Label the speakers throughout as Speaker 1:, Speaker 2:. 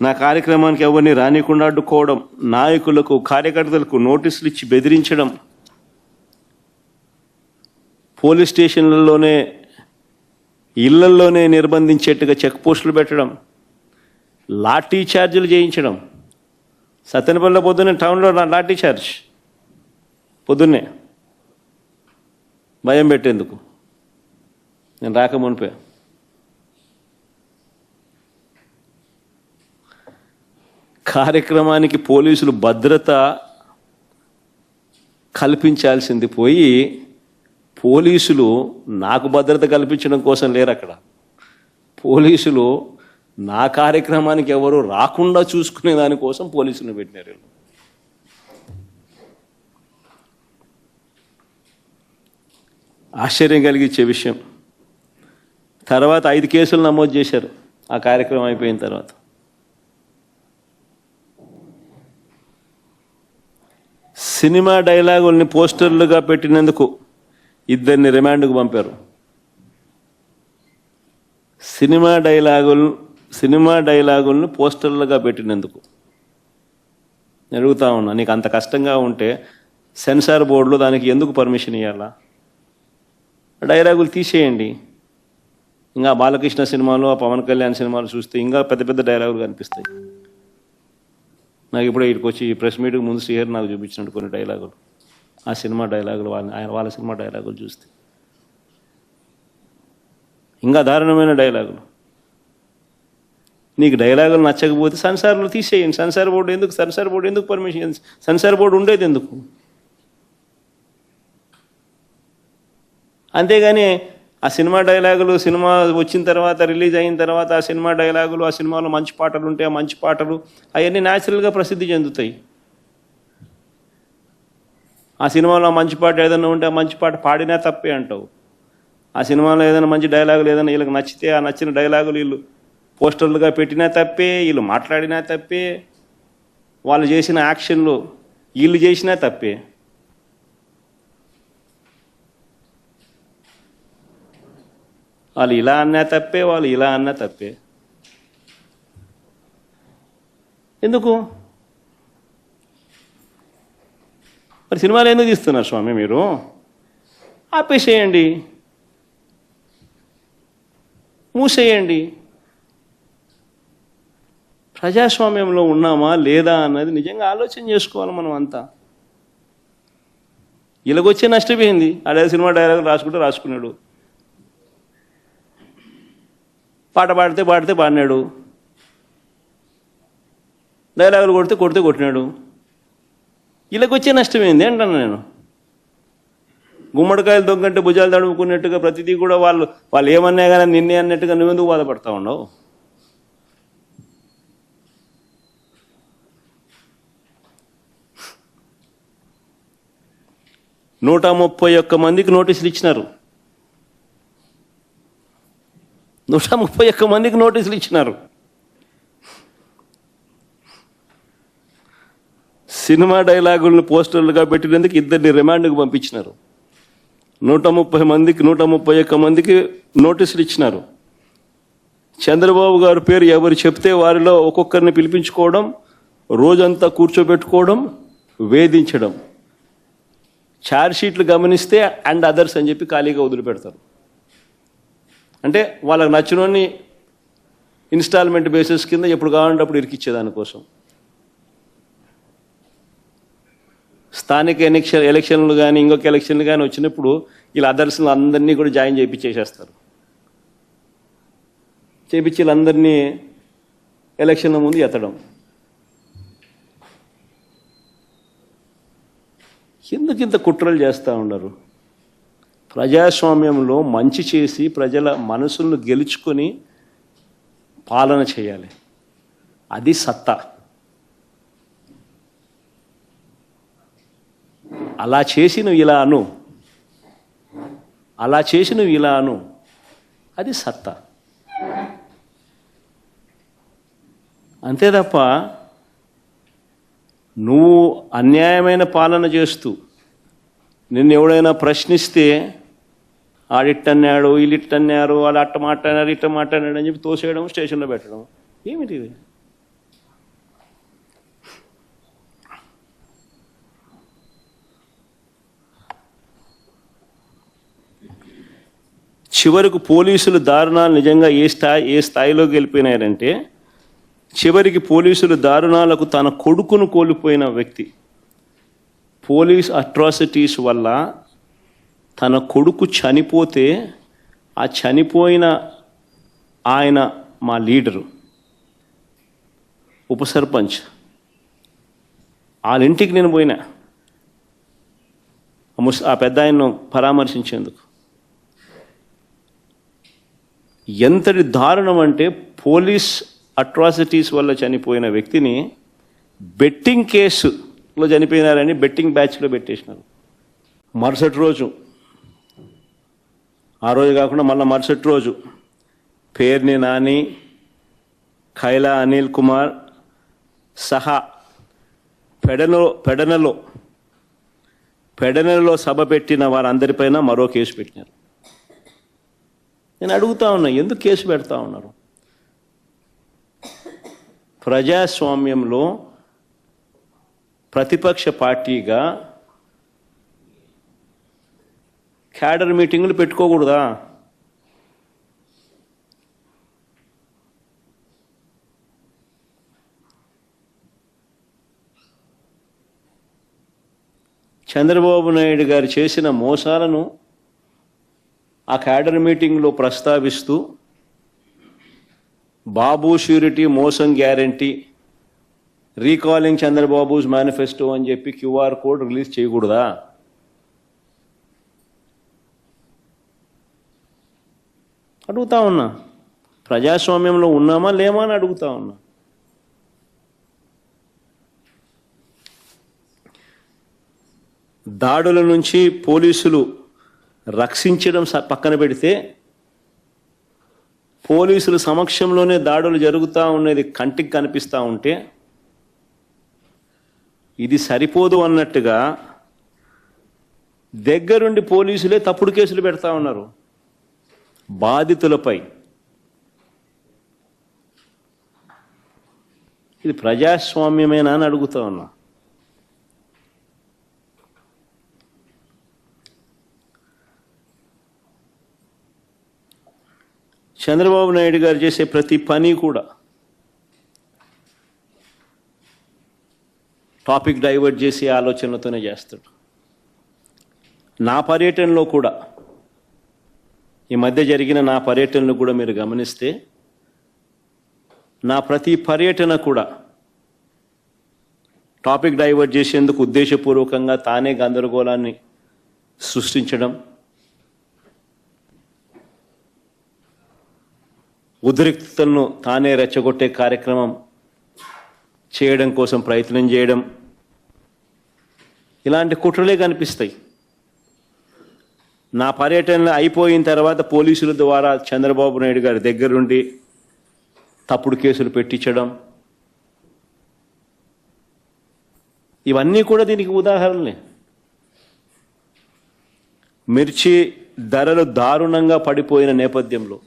Speaker 1: నా కార్యక్రమానికి ఎవరిని రానికుండా అడ్డుకోవడం, నాయకులకు కార్యకర్తలకు నోటీసులు ఇచ్చి బెదిరించడం, పోలీస్ స్టేషన్లలోనే ఇళ్లల్లోనే నిర్బంధించేట్టుగా చెక్ పోస్టులు పెట్టడం, లాఠీ ఛార్జీలు చేయించడం. సత్తెనపల్లిలో పొద్దున్నే టౌన్లో లాఠీ ఛార్జ్ పొద్దున్నే భయం పెట్టేందుకు నేను రాకమునిపే. కార్యక్రమానికి పోలీసులు భద్రత కల్పించాల్సింది పోయి పోలీసులు నాకు భద్రత కల్పించడం కోసం లేరు అక్కడ. పోలీసులు నా కార్యక్రమానికి ఎవరు రాకుండా చూసుకునే దానికోసం పోలీసులను పెట్టినారు. ఆశ్చర్యం కలిగించే విషయం. తర్వాత 5 కేసులు నమోదు చేశారు ఆ కార్యక్రమం అయిపోయిన తర్వాత. సినిమా డైలాగుల్ని పోస్టర్లుగా పెట్టినందుకు 2 రిమాండ్కు పంపారు. సినిమా డైలాగులను పోస్టర్లుగా పెట్టినందుకు. అడుగుతా ఉన్నా, నీకు అంత కష్టంగా ఉంటే సెన్సార్ బోర్డులో దానికి ఎందుకు పర్మిషన్ ఇవ్వాలా? డైలాగులు తీసేయండి. ఇంకా బాలకృష్ణ సినిమాలు, ఆ పవన్ కళ్యాణ్ సినిమాలు చూస్తే ఇంకా పెద్ద పెద్ద డైలాగులు కనిపిస్తాయి. నాకు ఇప్పుడే ఇక్కడికి వచ్చి ప్రెస్ మీట్కి ముందు శ్రీహరి నాకు చూపించినట్టు కొన్ని డైలాగులు, ఆ సినిమా డైలాగులు, వాళ్ళ సినిమా డైలాగులు చూస్తే ఇంకా దారుణమైన డైలాగులు. నీకు డైలాగులు నచ్చకపోతే సెన్సార్లు తీసేయండి. సెన్సార్ బోర్డు ఎందుకు పర్మిషన్? సెన్సార్ బోర్డు ఉండేది ఎందుకు? అంతేగాని ఆ సినిమా డైలాగులు సినిమా వచ్చిన తర్వాత, రిలీజ్ అయిన తర్వాత ఆ సినిమా డైలాగులు, ఆ సినిమాలో మంచి పాటలు ఉంటే ఆ మంచి పాటలు అవన్నీ న్యాచురల్గా ప్రసిద్ధి చెందుతాయి. ఆ సినిమాలో మంచి పాట ఏదైనా ఉంటే ఆ మంచి పాట పాడినా తప్పే అంటావు. ఆ సినిమాలో ఏదైనా మంచి డైలాగులు ఏదైనా వీళ్ళకి నచ్చితే ఆ నచ్చిన డైలాగులు వీళ్ళు పోస్టర్లుగా పెట్టినా తప్పే, వీళ్ళు మాట్లాడినా తప్పే, వాళ్ళు చేసిన యాక్షన్లు వీళ్ళు చేసినా తప్పే. వాళ్ళు ఇలా అన్నా తప్పే, వాళ్ళు ఇలా అన్నా తప్పే. ఎందుకు మరి సినిమాలు ఎందుకు తీస్తున్నారు స్వామి? మీరు ఆపేసేయండి, మూసేయండి. ప్రజాస్వామ్యంలో ఉన్నామా లేదా అన్నది నిజంగా ఆలోచన చేసుకోవాలి మనం అంతా. ఇలాగొచ్చే నష్టపోయింది. అదే సినిమా డైలాగులు రాసుకున్నాడు, పాట పాడితే పాడినాడు, డైలాగులు కొట్టినాడు. ఇలాగొచ్చే నష్టమైంది అంటాను నేను. గుమ్మడికాయలు దొంగంటే భుజాలు తడుముకున్నట్టుగా ప్రతిదీ కూడా వాళ్ళు ఏమన్నా కానీ నిన్నే అన్నట్టుగా నువ్వెందుకు బాధపడతా ఉండవు? నూట 131 మందికి నోటీసులు ఇచ్చినారు. 131 మందికి నోటీసులు ఇచ్చినారు. సినిమా డైలాగులను పోస్టర్లుగా పెట్టినందుకు 2 రిమాండ్కు పంపించినారు. 131 మందికి నోటీసులు ఇచ్చినారు. చంద్రబాబు గారి పేరు ఎవరు చెప్తే వారిలో ఒక్కొక్కరిని పిలిపించుకోవడం, రోజంతా కూర్చోబెట్టుకోవడం, వేధించడం. ఛార్జ్షీట్లు గమనిస్తే అండ్ అదర్స్ అని చెప్పి ఖాళీగా వదిలిపెడతారు. అంటే వాళ్ళకి నచ్చినోని ఇన్స్టాల్మెంట్ బేసిస్ కింద ఎప్పుడు కావాలంటే అప్పుడు ఇరికిచ్చేదానికోసం. స్థానిక ఎలక్షన్లు కానీ ఇంకొక ఎలక్షన్లు కానీ వచ్చినప్పుడు వీళ్ళు అదర్స్లు అందరినీ కూడా జాయిన్ చేయించేసేస్తారు. చేయించి వీళ్ళందరినీ ఎలక్షన్ల ముందు ఎత్తడం. ఎందుకు ఇంత కుట్రలు చేస్తూ ఉండరు? ప్రజాస్వామ్యంలో మంచి చేసి ప్రజల మనసులను గెలుచుకొని పాలన చేయాలి. అది సత్తా. అలా చేసి నువ్వు ఇలా అను, అది సత్తా. అంతే తప్ప నువ్వు అన్యాయమైన పాలన చేస్తూ నిన్ను ఎవడైనా ప్రశ్నిస్తే ఆడిట్టన్నాడు, వీళ్ళిట్టన్నారు, వాళ్ళు అట్ట మాట్లాడారు, ఇట్ట మాట్లాడాడు అని చెప్పి తోసేయడం, స్టేషన్లో పెట్టడం. ఏమిటి ఇది? చివరకు పోలీసులు దారుణాలు నిజంగా ఏ స్థాయిలోకి వెళ్ళిపోయినారంటే, చివరికి పోలీసులు దారుణాలకు తన కొడుకును కోల్పోయిన వ్యక్తి. పోలీస్ అట్రాసిటీస్ వల్ల తన కొడుకు చనిపోతే, ఆ చనిపోయిన ఆయన మా లీడరు, ఉప సర్పంచ్, వాళ్ళ ఇంటికి నేను పోయినా ఆ పెద్ద ఆయన్ను పరామర్శించేందుకు. ఎంతటి దారుణం అంటే, పోలీస్ అట్రాసిటీస్ వల్ల చనిపోయిన వ్యక్తిని బెట్టింగ్ కేసులో చనిపోయినారని బెట్టింగ్ బ్యాచ్లో పెట్టేసినారు. మరుసటి రోజు, ఆ రోజు కాకుండా మళ్ళీ మరుసటి రోజు పేర్ని నాని, ఖైలా అనిల్ కుమార్ సహా పెడనలో సభ పెట్టిన వారందరిపైన మరో కేసు పెట్టినారు. నేను అడుగుతా ఉన్నా, ఎందుకు కేసు పెడతా ఉన్నారు? ప్రజాస్వామ్యంలో ప్రతిపక్ష పార్టీగా క్యాడర్ మీటింగులు పెట్టుకోకూడదా? చంద్రబాబు నాయుడు గారు చేసిన మోసాలను ఆ క్యాడర్ మీటింగ్లో ప్రస్తావిస్తూ, బాబు ష్యూరిటీ మోసం గ్యారంటీ, రీకాలింగ్ చంద్రబాబుస్ మేనిఫెస్టో అని చెప్పి క్యూఆర్ కోడ్ రిలీజ్ చేయకూడదా? అడుగుతా ఉన్నా. ప్రజాస్వామ్యంలో ఉన్నామా లేమా అని అడుగుతా ఉన్నా. దాడుల నుంచి పోలీసులు రక్షించడం పక్కన పెడితే, పోలీసుల సమక్షంలోనే దాడులు జరుగుతూ ఉన్నది కంటికి కనిపిస్తూ ఉంటే, ఇది సరిపోదు అన్నట్టుగా దగ్గరుండి పోలీసులే తప్పుడు కేసులు పెడతా ఉన్నారు బాధితులపై. ఇది ప్రజాస్వామ్యమేనా అని అడుగుతా ఉన్నా. చంద్రబాబు నాయుడు గారు చేసే ప్రతి పని కూడా టాపిక్ డైవర్ట్ చేసే ఆలోచనలతోనే చేస్తాడు. నా పర్యటనలో కూడా, ఈ మధ్య జరిగిన నా పర్యటనలు కూడా మీరు గమనిస్తే, నా ప్రతి పర్యటన కూడా టాపిక్ డైవర్ట్ చేసేందుకు ఉద్దేశపూర్వకంగా తానే గందరగోళాన్ని సృష్టించడం, ఉద్రిక్తతలను తానే రెచ్చగొట్టే కార్యక్రమం చేయడం కోసం ప్రయత్నం చేయడం, ఇలాంటి కుట్రలే కనిపిస్తాయి. నా పర్యటన అయిపోయిన తర్వాత పోలీసుల ద్వారా చంద్రబాబు నాయుడు గారి దగ్గరుండి తప్పుడు కేసులు పెట్టించడం, ఇవన్నీ కూడా దీనికి ఉదాహరణలే. మిర్చి ధరలు దారుణంగా పడిపోయిన నేపథ్యంలో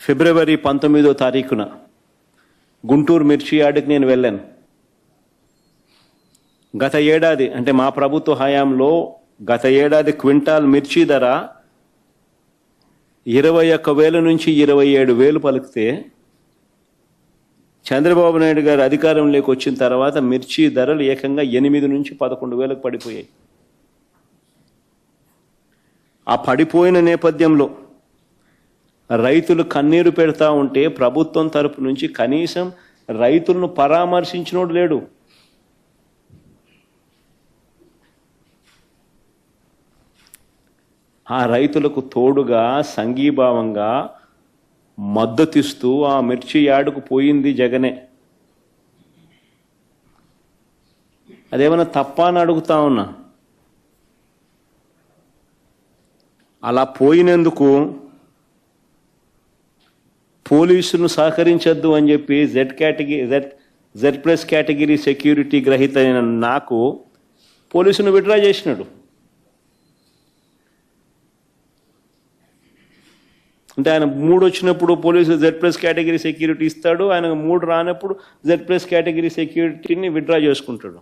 Speaker 1: ఫిబ్రవరి 19వ తారీఖున గుంటూరు మిర్చి యార్డుకి నేను వెళ్ళాను. గత ఏడాది, అంటే మా ప్రభుత్వ హయాంలో గత ఏడాది క్వింటాల్ మిర్చి ధర 21,000 నుంచి 27,000 పలికితే, చంద్రబాబు నాయుడు గారు అధికారంలోకి వచ్చిన తర్వాత మిర్చి ధరలు ఏకంగా 8 నుంచి 11,000 పడిపోయాయి. ఆ పడిపోయిన నేపథ్యంలో రైతులు కన్నీరు పెడతా ఉంటే ప్రభుత్వం తరపు నుంచి కనీసం రైతులను పరామర్శించినోడు లేడు. ఆ రైతులకు తోడుగా సంఘీభావంగా మద్దతిస్తూ ఆ మిర్చి యార్డుకు పోయింది జగనే. అదేమన్నా తప్ప అని అడుగుతా ఉన్నా. అలా పోయినందుకు పోలీసులను సహకరించద్దు అని చెప్పి జెడ్ ప్లస్ కేటగిరీ సెక్యూరిటీ గ్రహీత అయిన నాకు పోలీసును విత్డ్రా చేసినాడు. అంటే ఆయన 3 వచ్చినప్పుడు police Z plus category security ఇస్తాడు, ఆయన 3 రానప్పుడు జెడ్ ప్లస్ కేటగిరీ సెక్యూరిటీని విత్డ్రా చేసుకుంటాడు.